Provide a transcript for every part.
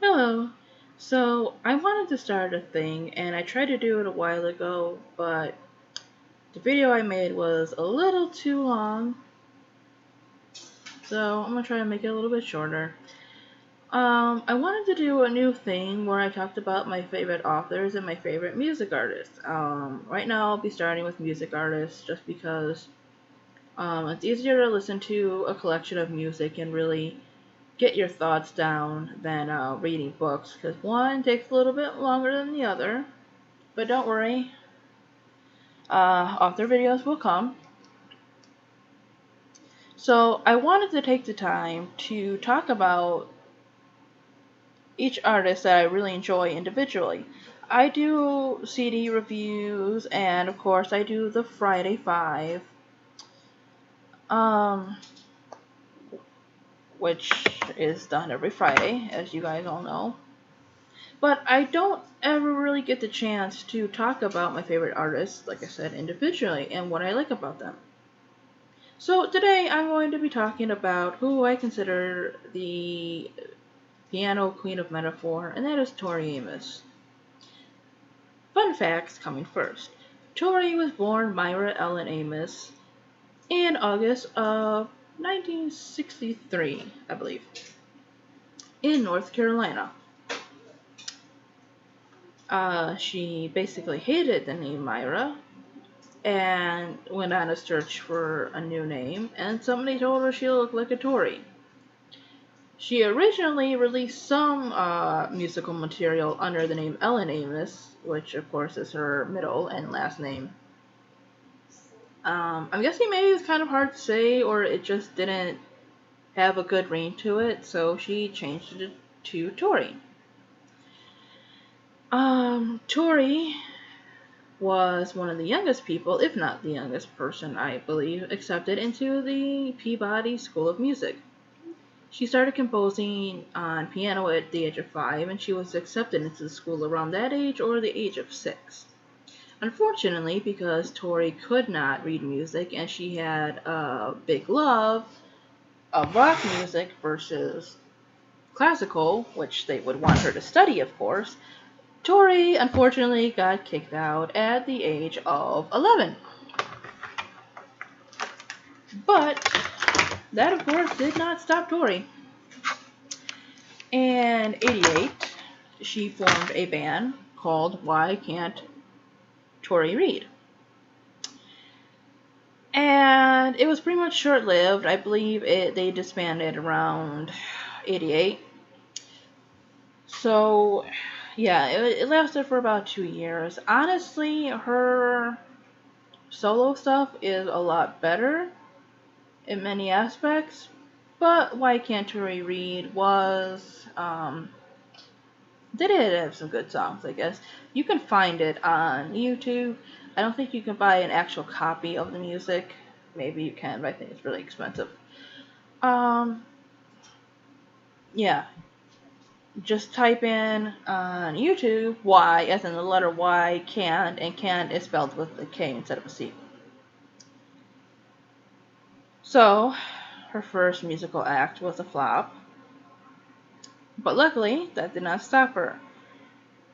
Hello. So I wanted to start a thing and I tried to do it a while ago, but the video I made was a little too long, so I'm gonna try to make it a little bit shorter. I wanted to do a new thing where I talked about my favorite authors and my favorite music artists. Right now I'll be starting with music artists just because it's easier to listen to a collection of music and really get your thoughts down than reading books because one takes a little bit longer than the other. But don't worry, author videos will come. So I wanted to take the time to talk about each artist that I really enjoy individually. I do CD reviews, and of course I do the Friday Five, um, which is done every Friday, as you guys all know. But I don't ever really get the chance to talk about my favorite artists, like I said, individually, and what I like about them. So today I'm going to be talking about who I consider the piano queen of metaphor, and that is Tori Amos. Fun facts coming first. Tori was born Myra Ellen Amos in August of 1963, I believe, in North Carolina. She basically hated the name Myra and went on a search for a new name, and somebody told her she looked like a Tory. She originally released some musical material under the name Ellen Amos, which of course is her middle and last name. I'm guessing maybe it's kind of hard to say, or it just didn't have a good ring to it, so she changed it to Tori. Tori was one of the youngest people, if not the youngest person, I believe, accepted into the Peabody School of Music. She started composing on piano at the age of 5, and she was accepted into the school around that age or the age of 6. Unfortunately, because Tori could not read music and she had a big love of rock music versus classical, which they would want her to study, of course, Tori unfortunately got kicked out at the age of 11. But that, of course, did not stop Tori. In '88, she formed a band called Why Can't Tori Read? And it was pretty much short-lived. I believe they disbanded around '88. So, yeah, it lasted for about 2 years. Honestly, her solo stuff is a lot better in many aspects, but Why Can't Tori Read was they did have some good songs, I guess. You can find it on YouTube. I don't think you can buy an actual copy of the music. Maybe you can, but I think it's really expensive. Um, yeah. Just type in on YouTube Y, as in the letter Y, can't, and can't is spelled with a K instead of a C. So, her first musical act was a flop, but luckily that did not stop her.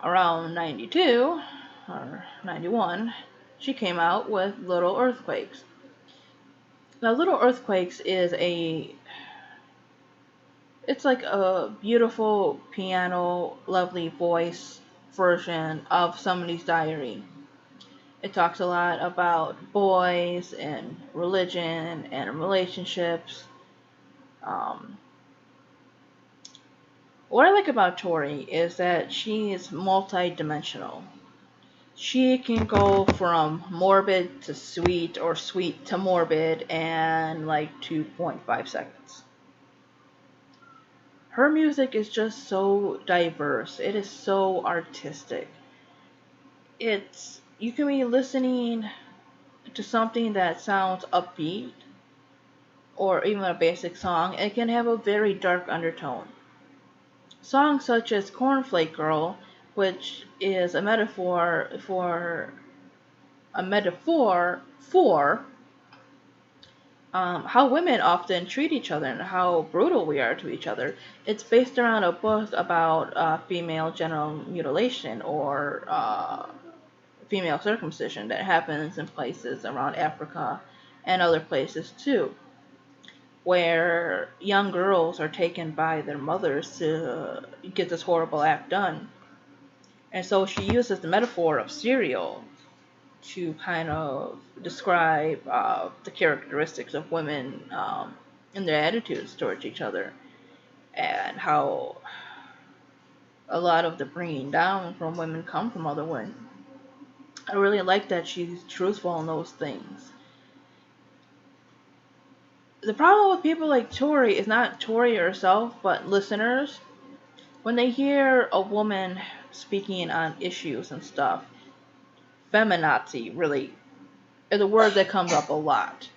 Around 92 or 91, she came out with Little Earthquakes. Now, Little Earthquakes it's like a beautiful piano, lovely voice version of somebody's diary. It talks a lot about boys and religion and relationships. Um, what I like about Tori is that she is multi-dimensional. She can go from morbid to sweet or sweet to morbid in like 2.5 seconds. Her music is just so diverse. It is so artistic. It's you can be listening to something that sounds upbeat or even a basic song. It can have a very dark undertone. Songs such as Cornflake Girl, which is a metaphor for how women often treat each other and how brutal we are to each other. It's based around a book about female genital mutilation or female circumcision that happens in places around Africa and other places too, where young girls are taken by their mothers to get this horrible act done. And so she uses the metaphor of cereal to kind of describe the characteristics of women and their attitudes towards each other, and how a lot of the bringing down from women come from other women. I really like that she's truthful in those things. The problem with people like Tori is not Tori herself, but listeners. When they hear a woman speaking on issues and stuff, feminazi really is a word that comes up a lot.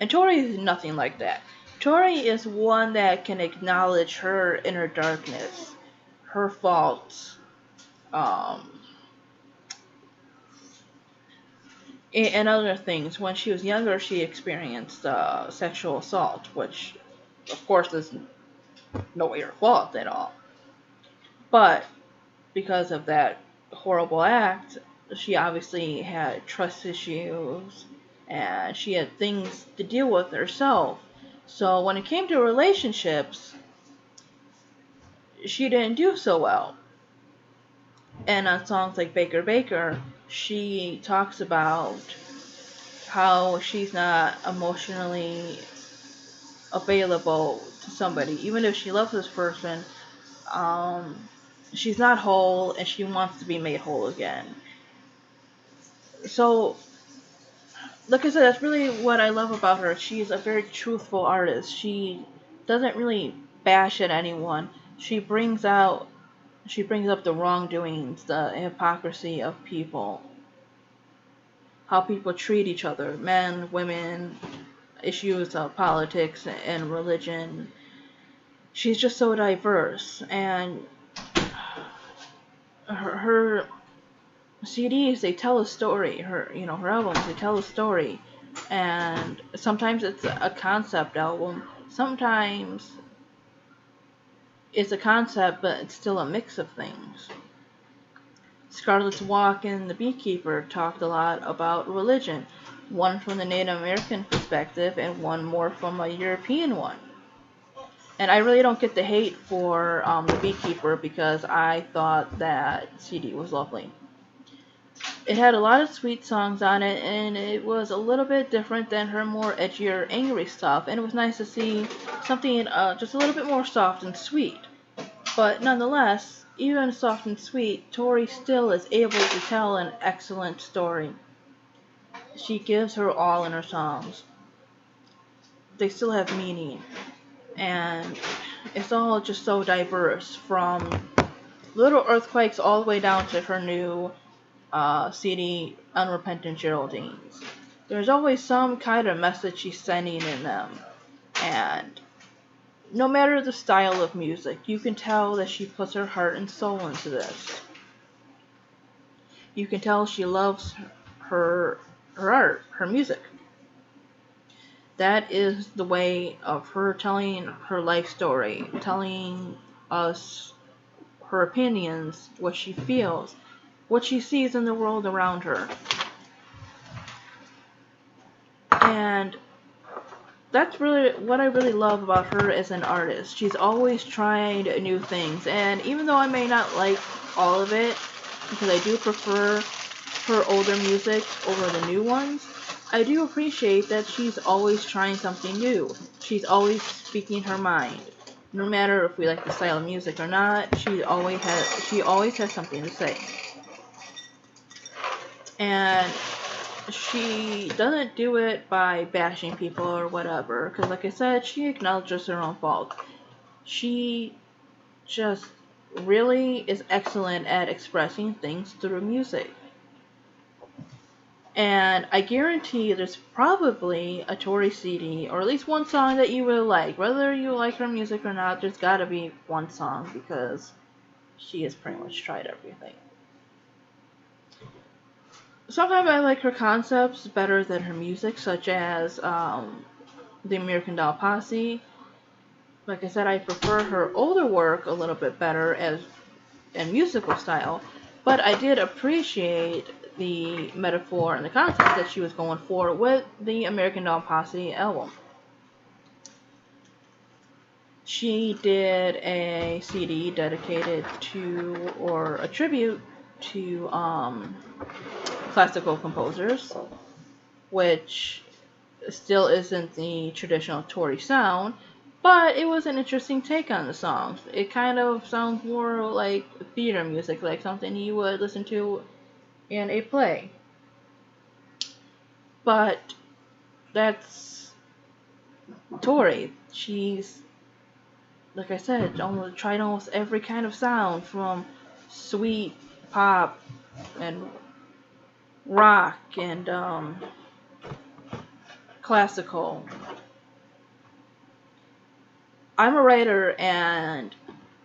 And Tori is nothing like that. Tori is one that can acknowledge her inner darkness, her faults, um, and other things. When she was younger, she experienced sexual assault, which, of course, is no way her fault at all. But because of that horrible act, she obviously had trust issues and she had things to deal with herself. So when it came to relationships, she didn't do so well. And on songs like Baker Baker, she talks about how she's not emotionally available to somebody. Even if she loves this person, um, she's not whole and she wants to be made whole again. So, like I said, that's really what I love about her. She's a very truthful artist. She doesn't really bash at anyone. She brings up the wrongdoings, the hypocrisy of people, how people treat each other, men, women, issues of politics and religion. She's just so diverse, and her CDs, they tell a story. Her albums, they tell a story, and sometimes it's a concept album. Sometimes it's a concept, but it's still a mix of things. Scarlet's Walk and The Beekeeper talked a lot about religion, one from the Native American perspective and one more from a European one. And I really don't get the hate for The Beekeeper because I thought that CD was lovely. It had a lot of sweet songs on it, and it was a little bit different than her more edgier, angry stuff. And it was nice to see something just a little bit more soft and sweet. But nonetheless, even soft and sweet, Tori still is able to tell an excellent story. She gives her all in her songs. They still have meaning. And it's all just so diverse, from Little Earthquakes all the way down to her new CD, Unrepentant Geraldines. There's always some kind of message she's sending in them. And no matter the style of music, you can tell that she puts her heart and soul into this. You can tell she loves her art, her music. That is the way of her telling her life story, telling us her opinions, what she feels, what she sees in the world around her. And that's really what I really love about her as an artist. She's always trying new things, and even though I may not like all of it, because I do prefer her older music over the new ones, I do appreciate that she's always trying something new. She's always speaking her mind. No matter if we like the style of music or not, she always has something to say. And she doesn't do it by bashing people or whatever, because like I said, she acknowledges her own fault. She just really is excellent at expressing things through music. And I guarantee there's probably a Tori CD, or at least one song that you will like. Whether you like her music or not, there's gotta be one song, because she has pretty much tried everything. Sometimes I like her concepts better than her music, such as the American Doll Posse. Like I said, I prefer her older work a little bit better as in musical style, but I did appreciate the metaphor and the concept that she was going for with the American Doll Posse album. She did a CD dedicated to, or a tribute to, classical composers, which still isn't the traditional Tori sound, but it was an interesting take on the songs. It kind of sounds more like theater music, like something you would listen to in a play. But that's Tori. She's, like I said, almost tried almost every kind of sound from sweet pop and rock and classical. I'm a writer and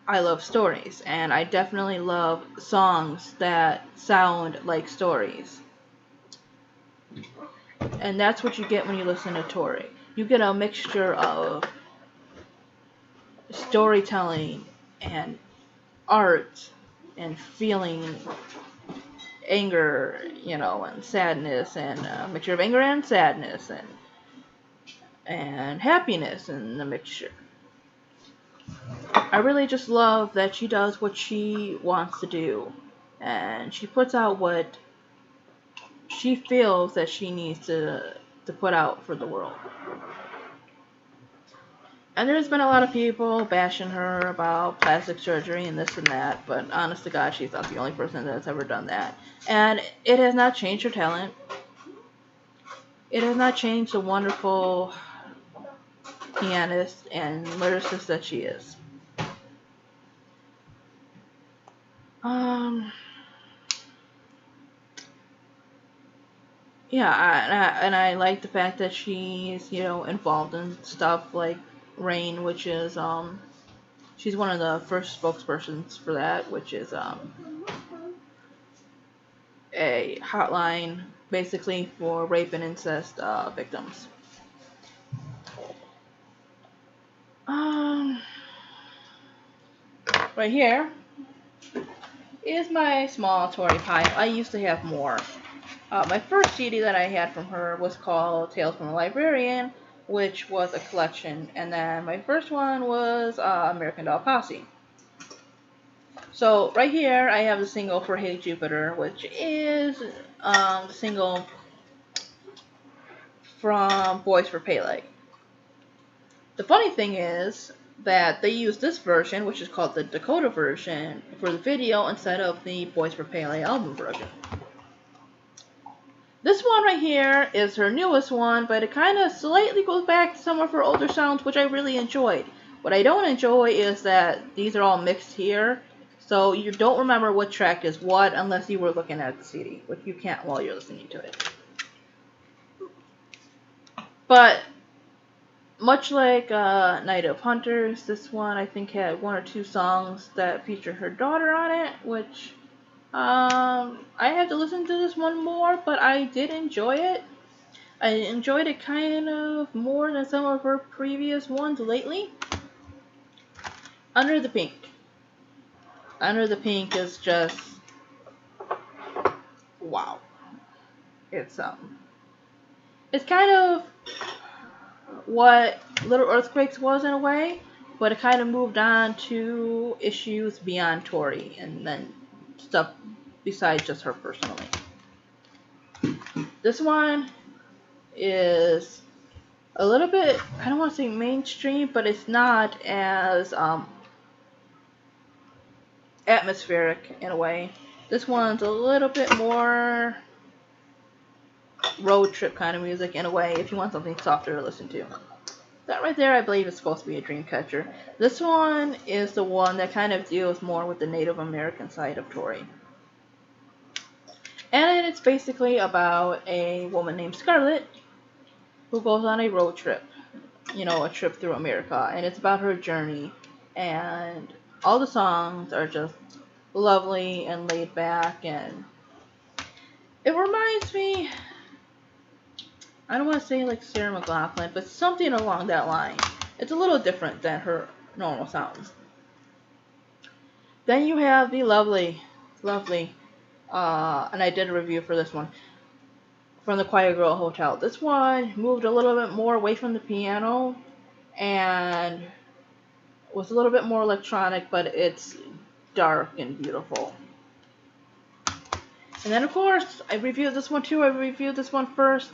I love stories, and I definitely love songs that sound like stories. And that's what you get when you listen to Tori. You get a mixture of storytelling and art and feeling anger, and sadness, and a mixture of anger and sadness, and happiness in the mixture. I really just love that she does what she wants to do, and she puts out what she feels that she needs to put out for the world. And there's been a lot of people bashing her about plastic surgery and this and that, but honest to God, she's not the only person that's ever done that. And it has not changed her talent. It has not changed the wonderful pianist and lyricist that she is. Um, yeah, and I like the fact that she's involved in stuff like Rain, which is she's one of the first spokespersons for that, which is a hotline basically for rape and incest victims. Um, right here is my small Tori pile. I used to have more. My first CD that I had from her was called Tales from the Librarian, which was a collection, and then my first one was American Doll Posse. So right here I have the single for Hey Jupiter, which is the single from Boys for Pele. The funny thing is that they used this version, which is called the Dakota version, for the video instead of the Boys for Pele album version. This one right here is her newest one, but it kind of slightly goes back to some of her older sounds, which I really enjoyed. What I don't enjoy is that these are all mixed here, so you don't remember what track is what unless you were looking at the CD, which you can't while you're listening to it. But much like Night of Hunters, this one I think had one or two songs that featured her daughter on it, which I had to listen to this one more, but I did enjoy it. I enjoyed it kind of more than some of her previous ones lately. Under the Pink. Under the Pink is just wow. It's kind of what Little Earthquakes was in a way, but it kind of moved on to issues beyond Tori and then stuff besides just her personally. This one is a little bit, I don't want to say mainstream, but it's not as atmospheric in a way. This one's a little bit more road trip kind of music in a way, if you want something softer to listen to. That right there, I believe, is supposed to be a dream catcher. This one is the one that kind of deals more with the Native American side of Tori. And it's basically about a woman named Scarlett who goes on a road trip, a trip through America. And it's about her journey. And all the songs are just lovely and laid back. And It reminds me, I don't want to say like Sarah McLachlan, but something along that line. It's a little different than her normal sounds. Then you have the lovely, and I did a review for this one, from the Choir Girl Hotel. This one moved a little bit more away from the piano and was a little bit more electronic, but it's dark and beautiful. And then of course, I reviewed this one too. I reviewed this one first.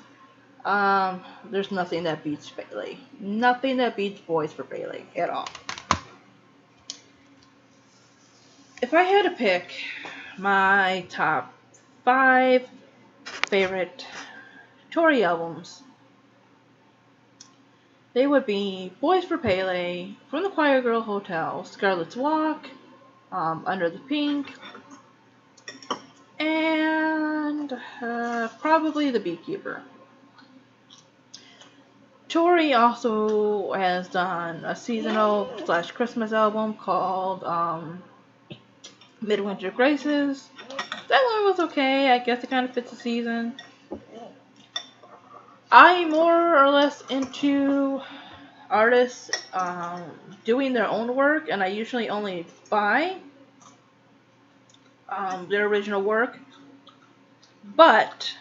There's nothing that beats Bailey. Nothing that beats Boys for Bailey at all. If I had to pick my top 5 favorite Tori albums, they would be Boys for Pele, From the Choir Girl Hotel, Scarlet's Walk, Under the Pink, and probably The Beekeeper. Tori also has done a seasonal / Christmas album called Midwinter Graces. That one was okay. I guess it kind of fits the season. I'm more or less into artists doing their own work, and I usually only buy their original work. But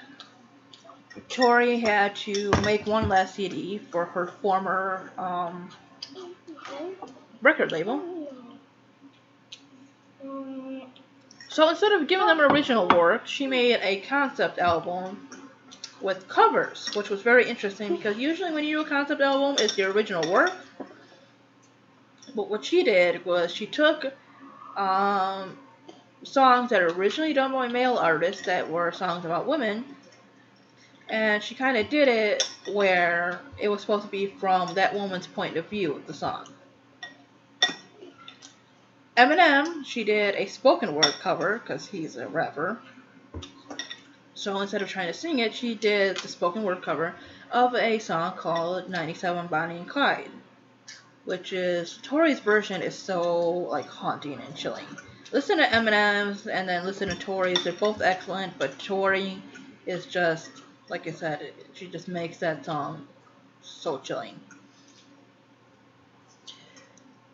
Tori had to make one last CD for her former record label. So instead of giving them original work, she made a concept album with covers, which was very interesting because usually when you do a concept album, it's your original work. But what she did was she took songs that are originally done by male artists that were songs about women, and she kind of did it where it was supposed to be from that woman's point of view of the song. Eminem, she did a spoken word cover because he's a rapper. So instead of trying to sing it, she did the spoken word cover of a song called 97 Bonnie and Clyde, which is, Tori's version is so like haunting and chilling. Listen to Eminem's and then listen to Tori's. They're both excellent, but Tori is just, like I said, she just makes that song so chilling.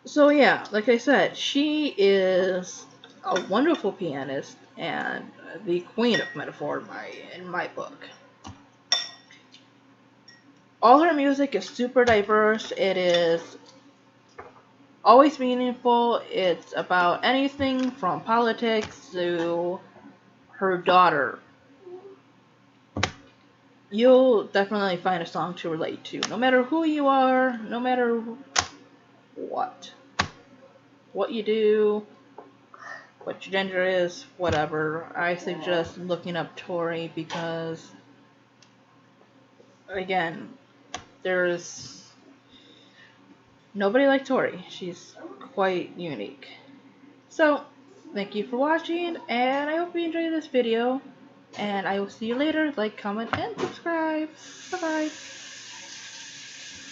So yeah, like I said, she is a wonderful pianist and the queen of metaphor in my book. All her music is super diverse. It is always meaningful. It's about anything from politics to her daughter. You'll definitely find a song to relate to, no matter who you are, no matter what you do, what your gender is, whatever. I suggest looking up Tori because, again, there's nobody like Tori. She's quite unique. So, thank you for watching, and I hope you enjoyed this video, and I will see you later. Like, comment, and subscribe. Bye-bye.